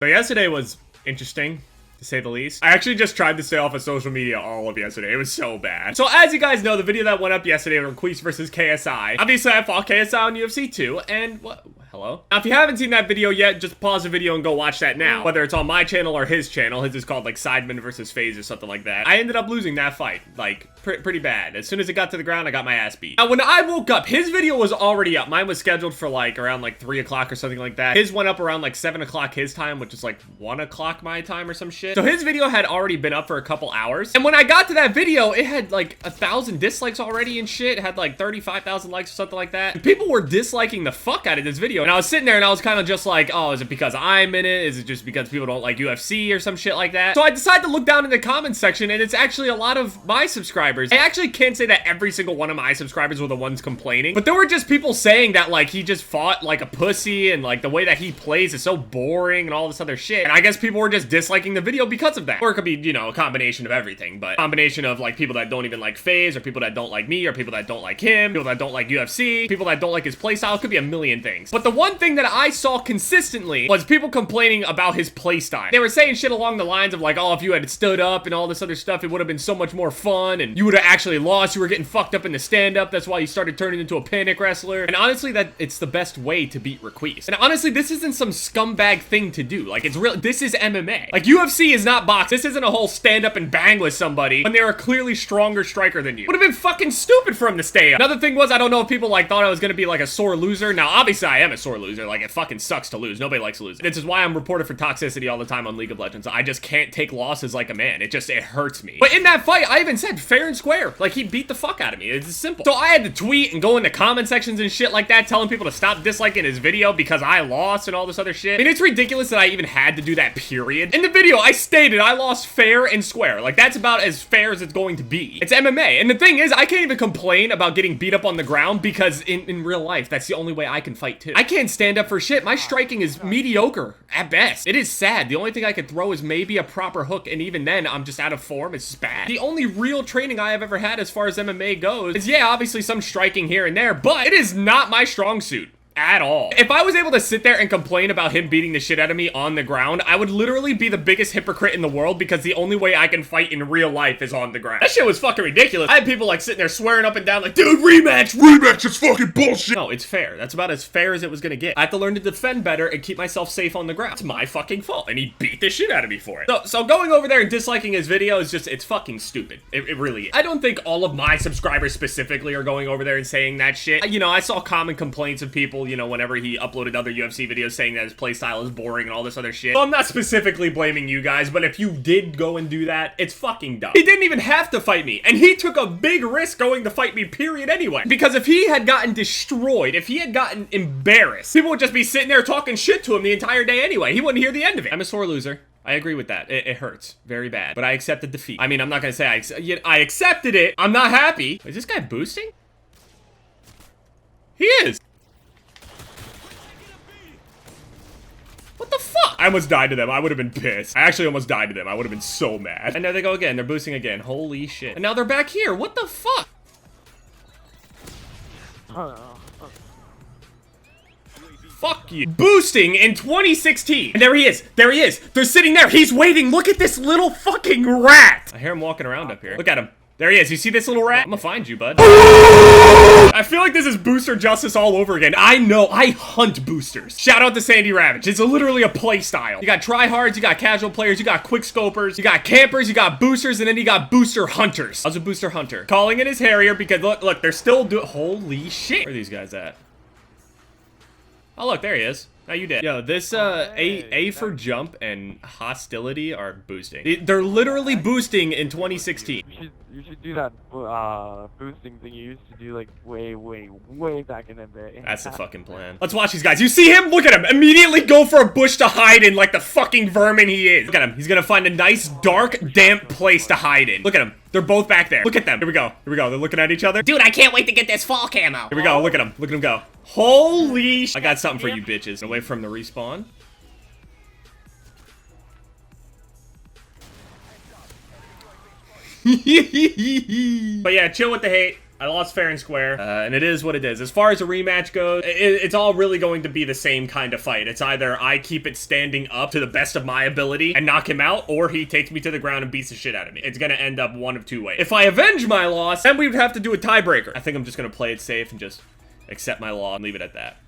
So yesterday was interesting, to say the least. I actually just tried to stay off of social media all of yesterday. It was so bad. So as you guys know, the video that went up yesterday was Requise versus KSI. Obviously, I fought KSI on UFC 2, and what? Hello? Now, if you haven't seen that video yet, just pause the video and go watch that now. Whether it's on my channel or his channel. His is called, like, Sidemen versus FaZe or something like that. I ended up losing that fight, like, pretty bad. As soon as it got to the ground, I got my ass beat. Now, when I woke up, his video was already up. Mine was scheduled for, like, around, like, 3 o'clock or something like that. His went up around, like, 7 o'clock his time, which is, like, 1 o'clock my time or some shit. So his video had already been up for a couple hours. And when I got to that video, it had, like, 1,000 dislikes already and shit. It had, like, 35,000 likes or something like that. And people were disliking the fuck out of this video. And I was sitting there and I was kind of just like, oh, is it because I'm in it? Is it just because people don't like UFC or some shit like that? So I decided to look down in the comments section, and it's actually a lot of my subscribers. I actually can't say that every single one of my subscribers were the ones complaining, but there were just people saying that, like, he just fought like a pussy, and like the way that he plays is so boring and all this other shit. And I guess people were just disliking the video because of that. Or it could be, you know, a combination of everything, but a combination of like people that don't even like FaZe, or people that don't like me, or people that don't like him, people that don't like UFC, people that don't like his playstyle. It could be a million things. But the one thing that I saw consistently was people complaining about his playstyle. They were saying shit along the lines of like, oh, if you had stood up and all this other stuff, it would have been so much more fun, and you would have actually lost. You were getting fucked up in the stand-up. That's why you started turning into a panic wrestler. And honestly, that it's the best way to beat Requise. And honestly, this isn't some scumbag thing to do. Like, it's real. This is MMA. Like, UFC is not boxing. This isn't a whole stand up and bang with somebody when they're a clearly stronger striker than you. Would have been fucking stupid for him to stay up. Another thing was, I don't know if people like thought I was gonna be like a sore loser. Now, obviously, I am a sore loser. Like, it fucking sucks to lose. Nobody likes losing. This is why I'm reported for toxicity all the time on League of Legends. I just can't take losses like a man. It hurts me. But in that fight, I even said fair and square. Like, he beat the fuck out of me. It's simple. So I had to tweet and go into comment sections and shit like that, telling people to stop disliking his video because I lost and all this other shit. I mean, it's ridiculous that I even had to do that, period. In the video, I stated I lost fair and square. Like, that's about as fair as it's going to be. It's MMA. And the thing is, I can't even complain about getting beat up on the ground because in real life, that's the only way I can fight too. I can't stand up for shit. My striking is mediocre at best. It is sad. The only thing I could throw is maybe a proper hook, and even then, I'm just out of form. It's just bad. The only real training I have ever had as far as MMA goes is, yeah, obviously some striking here and there, but it is not my strong suit. At all. If I was able to sit there and complain about him beating the shit out of me on the ground, I would literally be the biggest hypocrite in the world because the only way I can fight in real life is on the ground. That shit was fucking ridiculous. I had people like sitting there swearing up and down like, dude, rematch, it's fucking bullshit. No, it's fair. That's about as fair as it was gonna get. I have to learn to defend better and keep myself safe on the ground. It's my fucking fault, and he beat the shit out of me for it. So going over there and disliking his video is just, it's fucking stupid. It really is. I don't think all of my subscribers specifically are going over there and saying that shit. You know, I saw common complaints of people, you know, whenever he uploaded other UFC videos saying that his playstyle is boring and all this other shit. So I'm not specifically blaming you guys, but if you did go and do that, it's fucking dumb. He didn't even have to fight me, and he took a big risk going to fight me, period, anyway. Because if he had gotten destroyed, if he had gotten embarrassed, people would just be sitting there talking shit to him the entire day anyway. He wouldn't hear the end of it. I'm a sore loser. I agree with that. It hurts very bad, but I accepted defeat. I mean, I'm not gonna say I accepted it. I'm not happy. Is this guy boosting? He is. What the fuck? I almost died to them. I would have been pissed. I actually almost died to them. I would have been so mad. And there they go again. They're boosting again. Holy shit. And now they're back here. What the fuck? Fuck you. Boosting in 2016. And there he is. There he is. They're sitting there. He's waiting. Look at this little fucking rat. I hear him walking around up here. Look at him. There he is. You see this little rat? I'm gonna find you, bud. I feel like this is booster justice all over again. I know. I hunt boosters. Shout out to Sandy Ravage. It's literally a play style. You got tryhards, you got casual players, you got quick scopers, you got campers, you got boosters, and then you got booster hunters. I was a booster hunter. Calling in his Harrier because look, they're still holy shit. Where are these guys at? Oh, look, there he is. Now you did. Yo, this A for jump and hostility are boosting. They're literally boosting in 2016. You should do that boosting thing you used to do like way back in the day. That's the fucking plan. Let's watch these guys. You see him? Look at him. Immediately go for a bush to hide in like the fucking vermin he is. Look at him. He's gonna find a nice, dark, damp place to hide in. Look at him. They're both back there. Look at them. Here we go. Here we go. They're looking at each other. Dude, I can't wait to get this fall camo. Here we go. Look at him. Look at him go. Holy sh! I got something for you bitches. Away from the respawn. But yeah, chill with the hate. I lost fair and square, and it is what it is. As far as a rematch goes, it's all really going to be the same kind of fight. It's either I keep it standing up to the best of my ability and knock him out, or he takes me to the ground and beats the shit out of me. It's gonna end up one of two ways. If I avenge my loss, then we would have to do a tiebreaker. I think I'm just gonna play it safe and just accept my loss and leave it at that.